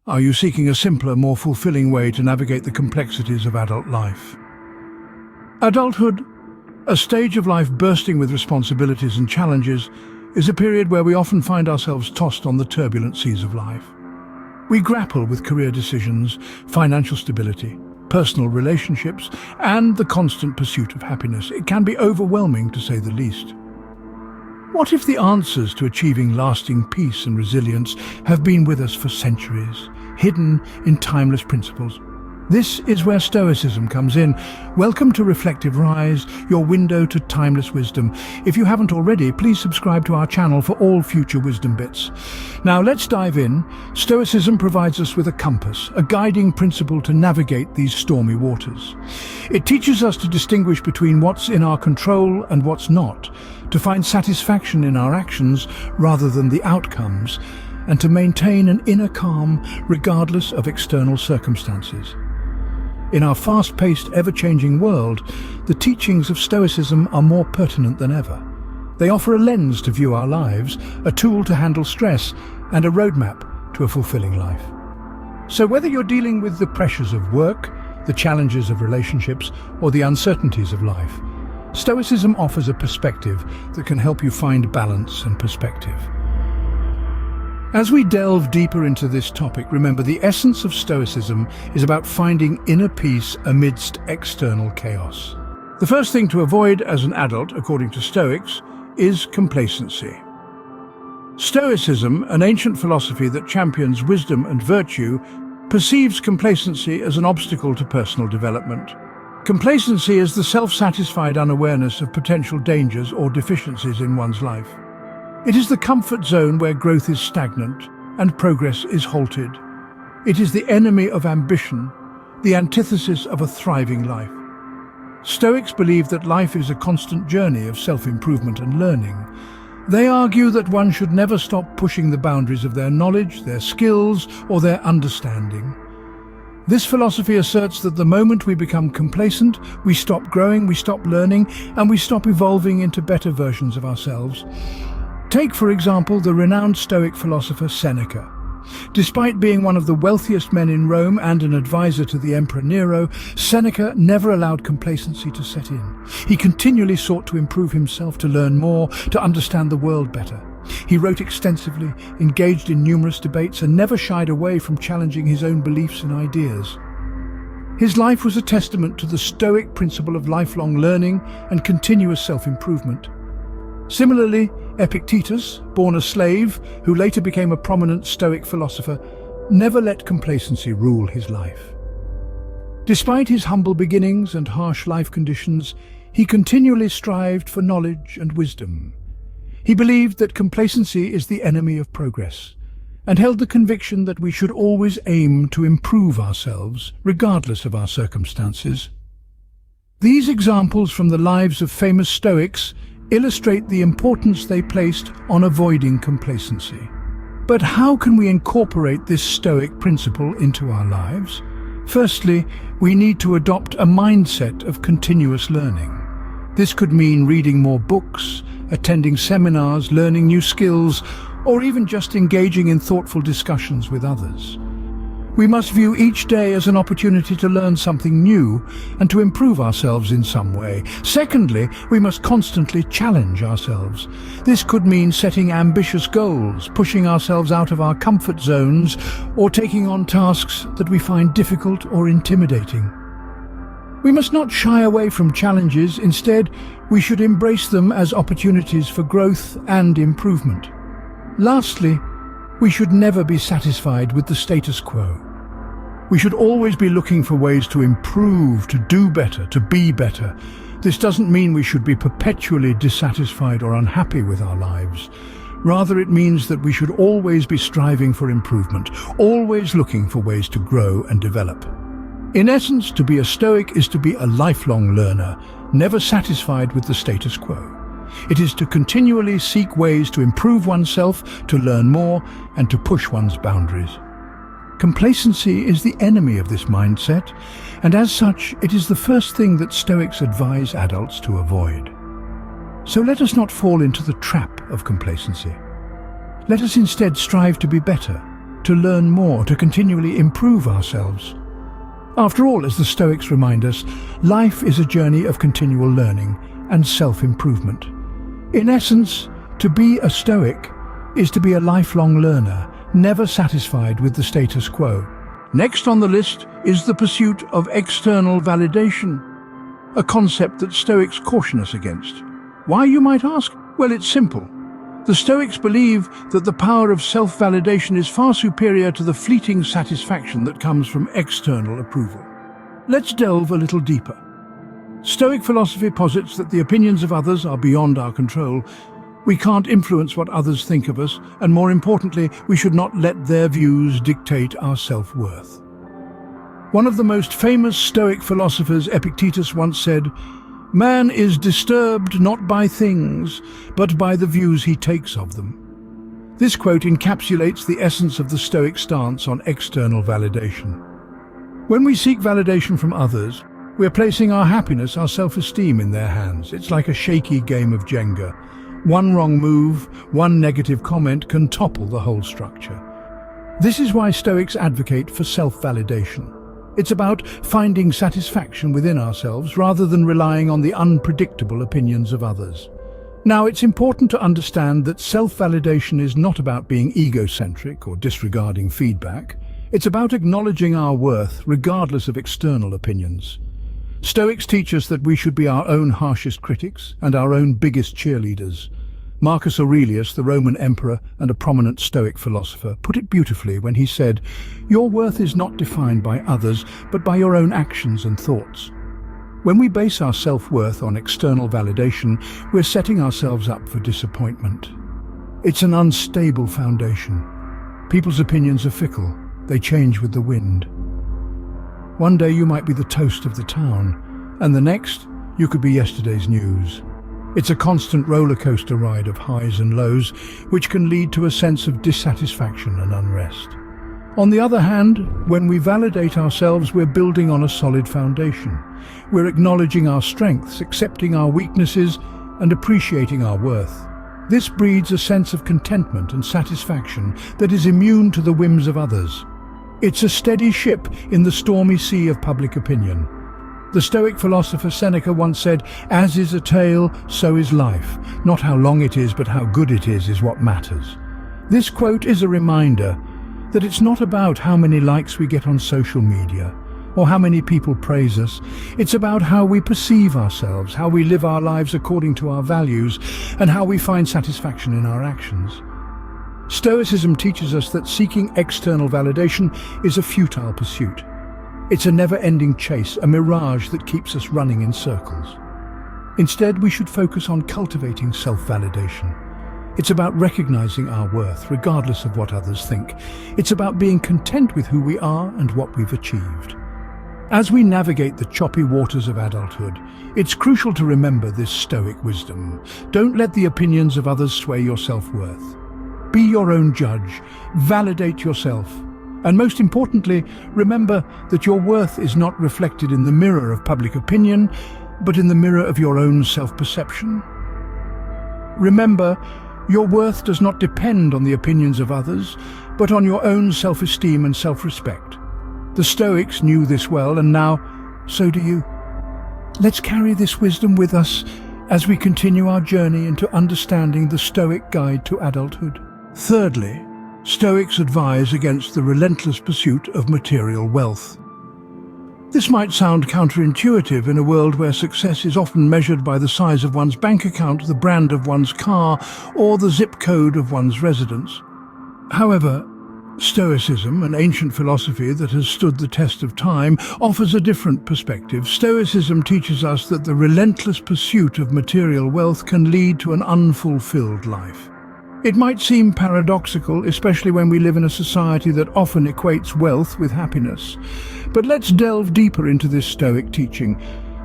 Are you seeking a simpler, more fulfilling way to navigate the complexities of adult life? Adulthood, a stage of life bursting with responsibilities and challenges, is a period where we often find ourselves tossed on the turbulent seas of life. We grapple with career decisions, financial stability, personal relationships, and the constant pursuit of happiness. It can be overwhelming, to say the least. What if the answers to achieving lasting peace and resilience have been with us for centuries, hidden in timeless principles? This is where Stoicism comes in. Welcome to Reflective Rise, your window to timeless wisdom. If you haven't already, please subscribe to our channel for all future wisdom bits. Now let's dive in. Stoicism provides us with a compass, a guiding principle to navigate these stormy waters. It teaches us to distinguish between what's in our control and what's not, to find satisfaction in our actions rather than the outcomes, and to maintain an inner calm regardless of external circumstances. In our fast-paced, ever-changing world, the teachings of Stoicism are more pertinent than ever. They offer a lens to view our lives, a tool to handle stress, and a roadmap to a fulfilling life. So whether you're dealing with the pressures of work, the challenges of relationships, or the uncertainties of life, Stoicism offers a perspective that can help you find balance and perspective. As we delve deeper into this topic, remember the essence of Stoicism is about finding inner peace amidst external chaos. The first thing to avoid as an adult, according to Stoics, is complacency. Stoicism, an ancient philosophy that champions wisdom and virtue, perceives complacency as an obstacle to personal development. Complacency is the self-satisfied unawareness of potential dangers or deficiencies in one's life. It is the comfort zone where growth is stagnant and progress is halted. It is the enemy of ambition, the antithesis of a thriving life. Stoics believe that life is a constant journey of self-improvement and learning. They argue that one should never stop pushing the boundaries of their knowledge, their skills, or their understanding. This philosophy asserts that the moment we become complacent, we stop growing, we stop learning, and we stop evolving into better versions of ourselves. Take, for example, the renowned Stoic philosopher Seneca. Despite being one of the wealthiest men in Rome and an advisor to the Emperor Nero, Seneca never allowed complacency to set in. He continually sought to improve himself, to learn more, to understand the world better. He wrote extensively, engaged in numerous debates, and never shied away from challenging his own beliefs and ideas. His life was a testament to the Stoic principle of lifelong learning and continuous self-improvement. Similarly, Epictetus, born a slave, who later became a prominent Stoic philosopher, never let complacency rule his life. Despite his humble beginnings and harsh life conditions, he continually strived for knowledge and wisdom. He believed that complacency is the enemy of progress, and held the conviction that we should always aim to improve ourselves, regardless of our circumstances. These examples from the lives of famous Stoics illustrate the importance they placed on avoiding complacency. But how can we incorporate this Stoic principle into our lives? Firstly, we need to adopt a mindset of continuous learning. This could mean reading more books, attending seminars, learning new skills, or even just engaging in thoughtful discussions with others. We must view each day as an opportunity to learn something new and to improve ourselves in some way. Secondly, we must constantly challenge ourselves. This could mean setting ambitious goals, pushing ourselves out of our comfort zones, or taking on tasks that we find difficult or intimidating. We must not shy away from challenges. Instead, we should embrace them as opportunities for growth and improvement. Lastly, we should never be satisfied with the status quo. We should always be looking for ways to improve, to do better, to be better. This doesn't mean we should be perpetually dissatisfied or unhappy with our lives. Rather, it means that we should always be striving for improvement, always looking for ways to grow and develop. In essence, to be a Stoic is to be a lifelong learner, never satisfied with the status quo. It is to continually seek ways to improve oneself, to learn more, and to push one's boundaries. Complacency is the enemy of this mindset, and as such, it is the first thing that Stoics advise adults to avoid. So let us not fall into the trap of complacency. Let us instead strive to be better, to learn more, to continually improve ourselves. After all, as the Stoics remind us, life is a journey of continual learning and self-improvement. In essence, to be a Stoic is to be a lifelong learner, never satisfied with the status quo. Next on the list is the pursuit of external validation, a concept that Stoics caution us against. Why, you might ask? Well, it's simple. The Stoics believe that the power of self-validation is far superior to the fleeting satisfaction that comes from external approval. Let's delve a little deeper. Stoic philosophy posits that the opinions of others are beyond our control. We can't influence what others think of us, and more importantly, we should not let their views dictate our self-worth. One of the most famous Stoic philosophers, Epictetus, once said, "Man is disturbed not by things, but by the views he takes of them." This quote encapsulates the essence of the Stoic stance on external validation. When we seek validation from others, we're placing our happiness, our self-esteem in their hands. It's like a shaky game of Jenga. One wrong move, one negative comment can topple the whole structure. This is why Stoics advocate for self-validation. It's about finding satisfaction within ourselves rather than relying on the unpredictable opinions of others. Now, it's important to understand that self-validation is not about being egocentric or disregarding feedback. It's about acknowledging our worth regardless of external opinions. Stoics teach us that we should be our own harshest critics and our own biggest cheerleaders. Marcus Aurelius, the Roman emperor and a prominent Stoic philosopher, put it beautifully when he said, "Your worth is not defined by others, but by your own actions and thoughts." When we base our self-worth on external validation, we're setting ourselves up for disappointment. It's an unstable foundation. People's opinions are fickle. They change with the wind. One day you might be the toast of the town, and the next you could be yesterday's news. It's a constant roller coaster ride of highs and lows, which can lead to a sense of dissatisfaction and unrest. On the other hand, when we validate ourselves, we're building on a solid foundation. We're acknowledging our strengths, accepting our weaknesses, and appreciating our worth. This breeds a sense of contentment and satisfaction that is immune to the whims of others. It's a steady ship in the stormy sea of public opinion. The Stoic philosopher Seneca once said, "As is a tale, so is life. Not how long it is, but how good it is what matters." This quote is a reminder that it's not about how many likes we get on social media or how many people praise us. It's about how we perceive ourselves, how we live our lives according to our values, and how we find satisfaction in our actions. Stoicism teaches us that seeking external validation is a futile pursuit. It's a never-ending chase, a mirage that keeps us running in circles. Instead, we should focus on cultivating self-validation. It's about recognizing our worth, regardless of what others think. It's about being content with who we are and what we've achieved. As we navigate the choppy waters of adulthood, it's crucial to remember this Stoic wisdom. Don't let the opinions of others sway your self-worth. Be your own judge, validate yourself, and most importantly, remember that your worth is not reflected in the mirror of public opinion, but in the mirror of your own self-perception. Remember, your worth does not depend on the opinions of others, but on your own self-esteem and self-respect. The Stoics knew this well, and now, so do you. Let's carry this wisdom with us as we continue our journey into understanding the Stoic guide to adulthood. Thirdly, Stoics advise against the relentless pursuit of material wealth. This might sound counterintuitive in a world where success is often measured by the size of one's bank account, the brand of one's car, or the zip code of one's residence. However, Stoicism, an ancient philosophy that has stood the test of time, offers a different perspective. Stoicism teaches us that the relentless pursuit of material wealth can lead to an unfulfilled life. It might seem paradoxical, especially when we live in a society that often equates wealth with happiness. But let's delve deeper into this Stoic teaching.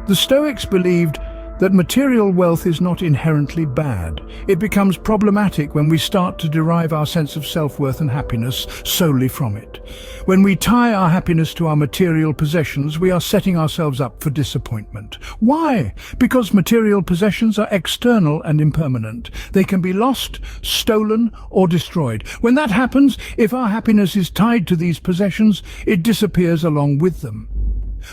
The Stoics believed that material wealth is not inherently bad. It becomes problematic when we start to derive our sense of self-worth and happiness solely from it. When we tie our happiness to our material possessions, we are setting ourselves up for disappointment. Why? Because material possessions are external and impermanent. They can be lost, stolen, or destroyed. When that happens, if our happiness is tied to these possessions, it disappears along with them.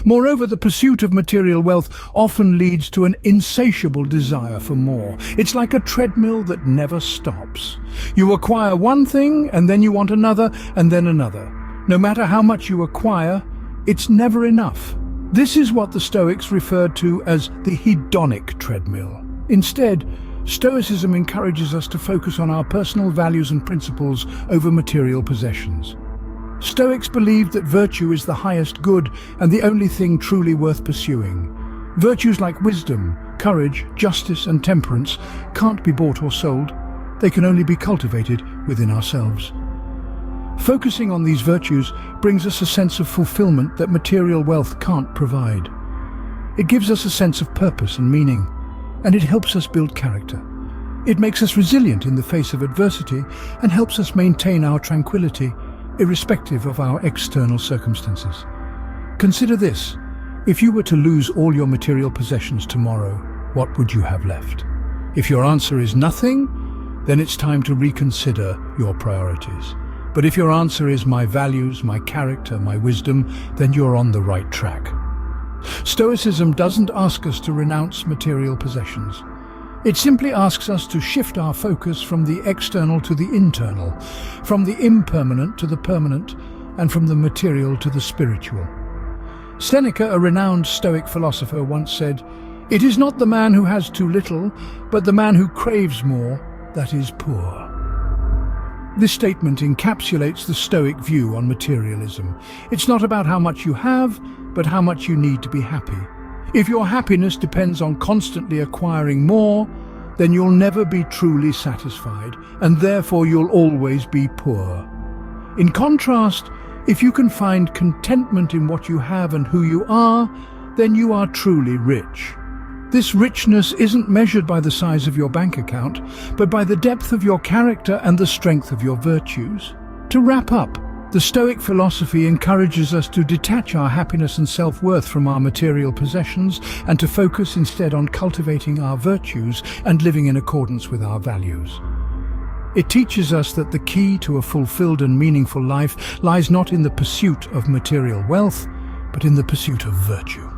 Moreover, the pursuit of material wealth often leads to an insatiable desire for more. It's like a treadmill that never stops. You acquire one thing, and then you want another, and then another. No matter how much you acquire, it's never enough. This is what the Stoics referred to as the hedonic treadmill. Instead, Stoicism encourages us to focus on our personal values and principles over material possessions. Stoics believed that virtue is the highest good and the only thing truly worth pursuing. Virtues like wisdom, courage, justice, and temperance can't be bought or sold. They can only be cultivated within ourselves. Focusing on these virtues brings us a sense of fulfillment that material wealth can't provide. It gives us a sense of purpose and meaning, and it helps us build character. It makes us resilient in the face of adversity and helps us maintain our tranquility, irrespective of our external circumstances. Consider this: if you were to lose all your material possessions tomorrow, what would you have left? If your answer is nothing, then it's time to reconsider your priorities. But if your answer is my values, my character, my wisdom, then you're on the right track. Stoicism doesn't ask us to renounce material possessions. It simply asks us to shift our focus from the external to the internal, from the impermanent to the permanent, and from the material to the spiritual. Seneca, a renowned Stoic philosopher, once said, "It is not the man who has too little, but the man who craves more that is poor." This statement encapsulates the Stoic view on materialism. It's not about how much you have, but how much you need to be happy. If your happiness depends on constantly acquiring more, then you'll never be truly satisfied, and therefore you'll always be poor. In contrast, if you can find contentment in what you have and who you are, then you are truly rich. This richness isn't measured by the size of your bank account, but by the depth of your character and the strength of your virtues. To wrap up, the Stoic philosophy encourages us to detach our happiness and self-worth from our material possessions and to focus instead on cultivating our virtues and living in accordance with our values. It teaches us that the key to a fulfilled and meaningful life lies not in the pursuit of material wealth, but in the pursuit of virtue.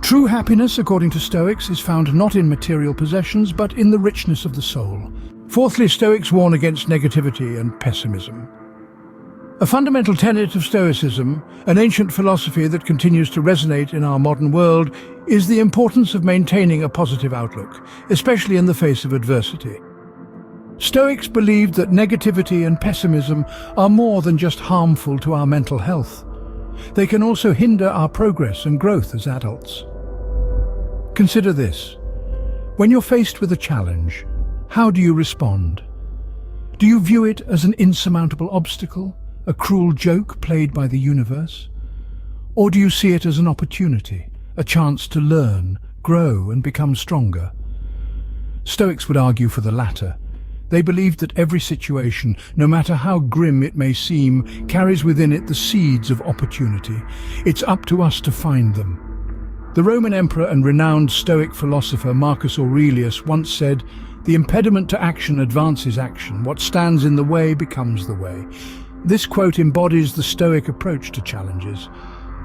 True happiness, according to Stoics, is found not in material possessions, but in the richness of the soul. Fourthly, Stoics warn against negativity and pessimism. A fundamental tenet of Stoicism, an ancient philosophy that continues to resonate in our modern world, is the importance of maintaining a positive outlook, especially in the face of adversity. Stoics believed that negativity and pessimism are more than just harmful to our mental health. They can also hinder our progress and growth as adults. Consider this: when you're faced with a challenge, how do you respond? Do you view it as an insurmountable obstacle, a cruel joke played by the universe? Or do you see it as an opportunity, a chance to learn, grow, and become stronger? Stoics would argue for the latter. They believed that every situation, no matter how grim it may seem, carries within it the seeds of opportunity. It's up to us to find them. The Roman emperor and renowned Stoic philosopher Marcus Aurelius once said, "The impediment to action advances action. What stands in the way becomes the way." This quote embodies the Stoic approach to challenges.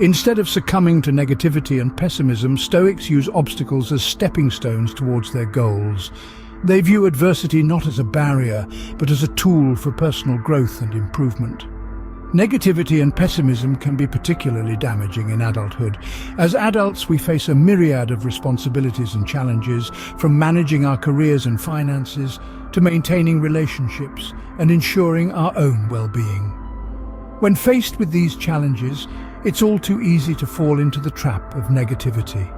Instead of succumbing to negativity and pessimism, Stoics use obstacles as stepping stones towards their goals. They view adversity not as a barrier, but as a tool for personal growth and improvement. Negativity and pessimism can be particularly damaging in adulthood. As adults, we face a myriad of responsibilities and challenges, from managing our careers and finances to maintaining relationships and ensuring our own well-being. When faced with these challenges, it's all too easy to fall into the trap of negativity.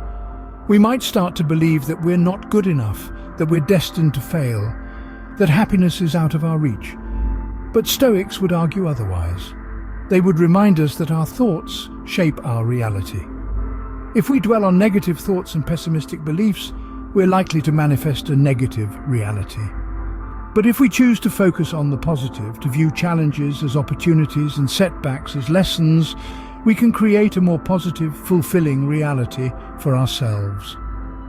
We might start to believe that we're not good enough, that we're destined to fail, that happiness is out of our reach. But Stoics would argue otherwise. They would remind us that our thoughts shape our reality. If we dwell on negative thoughts and pessimistic beliefs, we're likely to manifest a negative reality. But if we choose to focus on the positive, to view challenges as opportunities and setbacks as lessons, we can create a more positive, fulfilling reality for ourselves.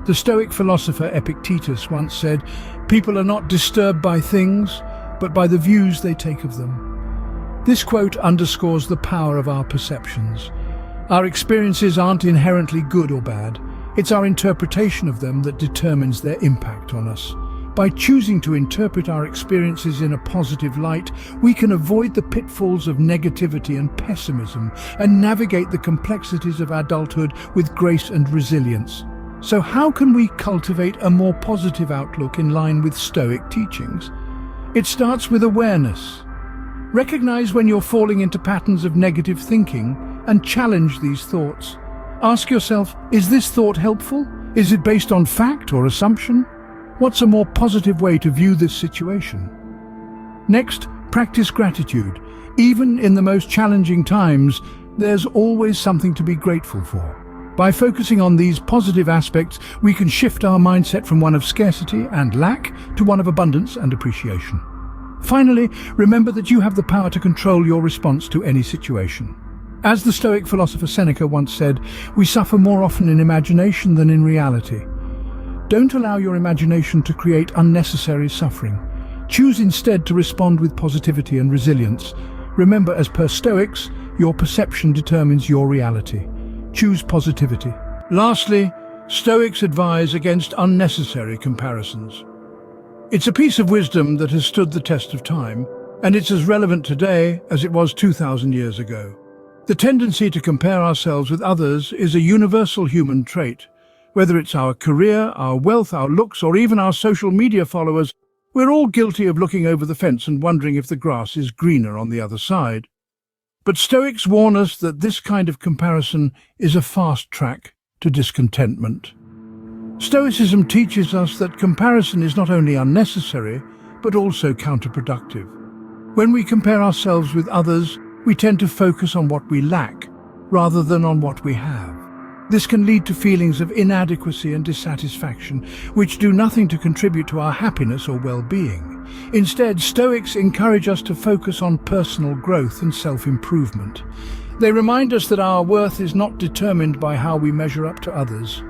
The Stoic philosopher Epictetus once said, "People are not disturbed by things, but by the views they take of them." This quote underscores the power of our perceptions. Our experiences aren't inherently good or bad. It's our interpretation of them that determines their impact on us. By choosing to interpret our experiences in a positive light, we can avoid the pitfalls of negativity and pessimism and navigate the complexities of adulthood with grace and resilience. So how can we cultivate a more positive outlook in line with Stoic teachings? It starts with awareness. Recognize when you're falling into patterns of negative thinking and challenge these thoughts. Ask yourself, is this thought helpful? Is it based on fact or assumption? What's a more positive way to view this situation? Next, practice gratitude. Even in the most challenging times, there's always something to be grateful for. By focusing on these positive aspects, we can shift our mindset from one of scarcity and lack to one of abundance and appreciation. Finally, remember that you have the power to control your response to any situation. As the Stoic philosopher Seneca once said, we suffer more often in imagination than in reality. Don't allow your imagination to create unnecessary suffering. Choose instead to respond with positivity and resilience. Remember, as per Stoics, your perception determines your reality. Choose positivity. Lastly, Stoics advise against unnecessary comparisons. It's a piece of wisdom that has stood the test of time, and it's as relevant today as it was 2,000 years ago. The tendency to compare ourselves with others is a universal human trait. Whether it's our career, our wealth, our looks, or even our social media followers, we're all guilty of looking over the fence and wondering if the grass is greener on the other side. But Stoics warn us that this kind of comparison is a fast track to discontentment. Stoicism teaches us that comparison is not only unnecessary, but also counterproductive. When we compare ourselves with others, we tend to focus on what we lack, rather than on what we have. This can lead to feelings of inadequacy and dissatisfaction, which do nothing to contribute to our happiness or well-being. Instead, Stoics encourage us to focus on personal growth and self-improvement. They remind us that our worth is not determined by how we measure up to others,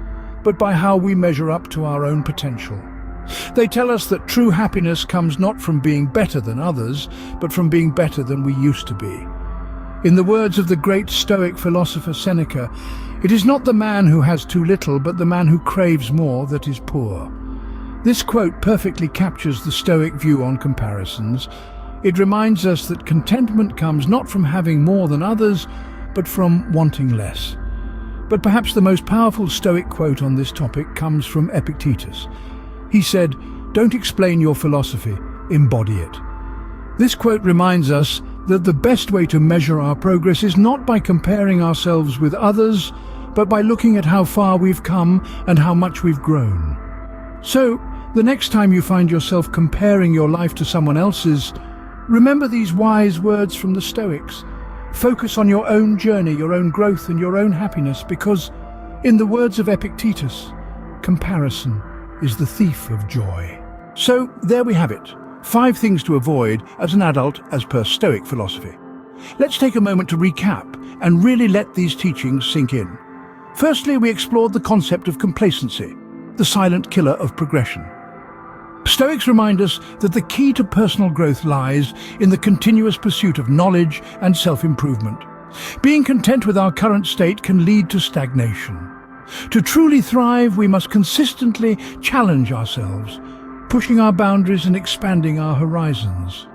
but by how we measure up to our own potential. They tell us that true happiness comes not from being better than others, but from being better than we used to be. In the words of the great Stoic philosopher Seneca, it is not the man who has too little, but the man who craves more that is poor. This quote perfectly captures the Stoic view on comparisons. It reminds us that contentment comes not from having more than others, but from wanting less. But perhaps the most powerful Stoic quote on this topic comes from Epictetus. He said, "Don't explain your philosophy, embody it." This quote reminds us that the best way to measure our progress is not by comparing ourselves with others, but by looking at how far we've come and how much we've grown. So, the next time you find yourself comparing your life to someone else's, remember these wise words from the Stoics. Focus on your own journey, your own growth, and your own happiness, because, in the words of Epictetus, comparison is the thief of joy. So, there we have it. 5 things to avoid as an adult as per Stoic philosophy. Let's take a moment to recap and really let these teachings sink in. Firstly, we explored the concept of complacency, the silent killer of progression. Stoics remind us that the key to personal growth lies in the continuous pursuit of knowledge and self-improvement. Being content with our current state can lead to stagnation. To truly thrive, we must consistently challenge ourselves, pushing our boundaries and expanding our horizons.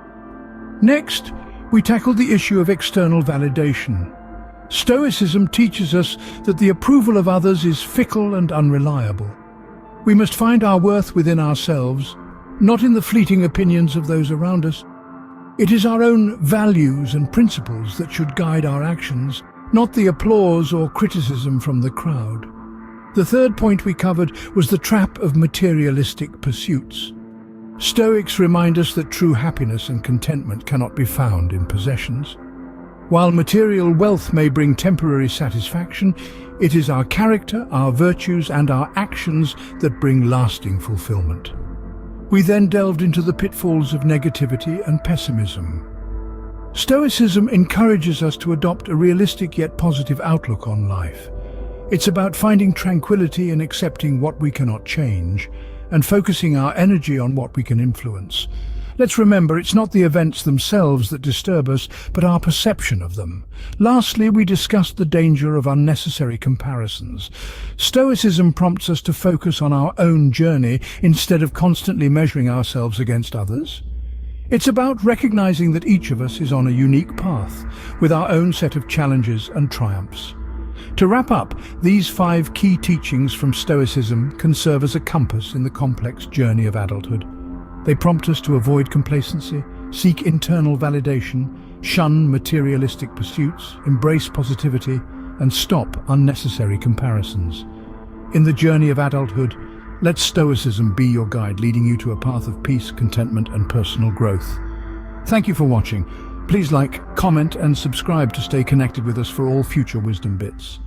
Next, we tackled the issue of external validation. Stoicism teaches us that the approval of others is fickle and unreliable. We must find our worth within ourselves, not in the fleeting opinions of those around us. It is our own values and principles that should guide our actions, not the applause or criticism from the crowd. The third point we covered was the trap of materialistic pursuits. Stoics remind us that true happiness and contentment cannot be found in possessions. While material wealth may bring temporary satisfaction, it is our character, our virtues, and our actions that bring lasting fulfillment. We then delved into the pitfalls of negativity and pessimism. Stoicism encourages us to adopt a realistic yet positive outlook on life. It's about finding tranquility in accepting what we cannot change and focusing our energy on what we can influence. Let's remember, it's not the events themselves that disturb us, but our perception of them. Lastly, we discussed the danger of unnecessary comparisons. Stoicism prompts us to focus on our own journey instead of constantly measuring ourselves against others. It's about recognizing that each of us is on a unique path, with our own set of challenges and triumphs. To wrap up, these 5 key teachings from Stoicism can serve as a compass in the complex journey of adulthood. They prompt us to avoid complacency, seek internal validation, shun materialistic pursuits, embrace positivity, and stop unnecessary comparisons. In the journey of adulthood, let Stoicism be your guide, leading you to a path of peace, contentment, and personal growth. Thank you for watching. Please like, comment, and subscribe to stay connected with us for all future wisdom bits.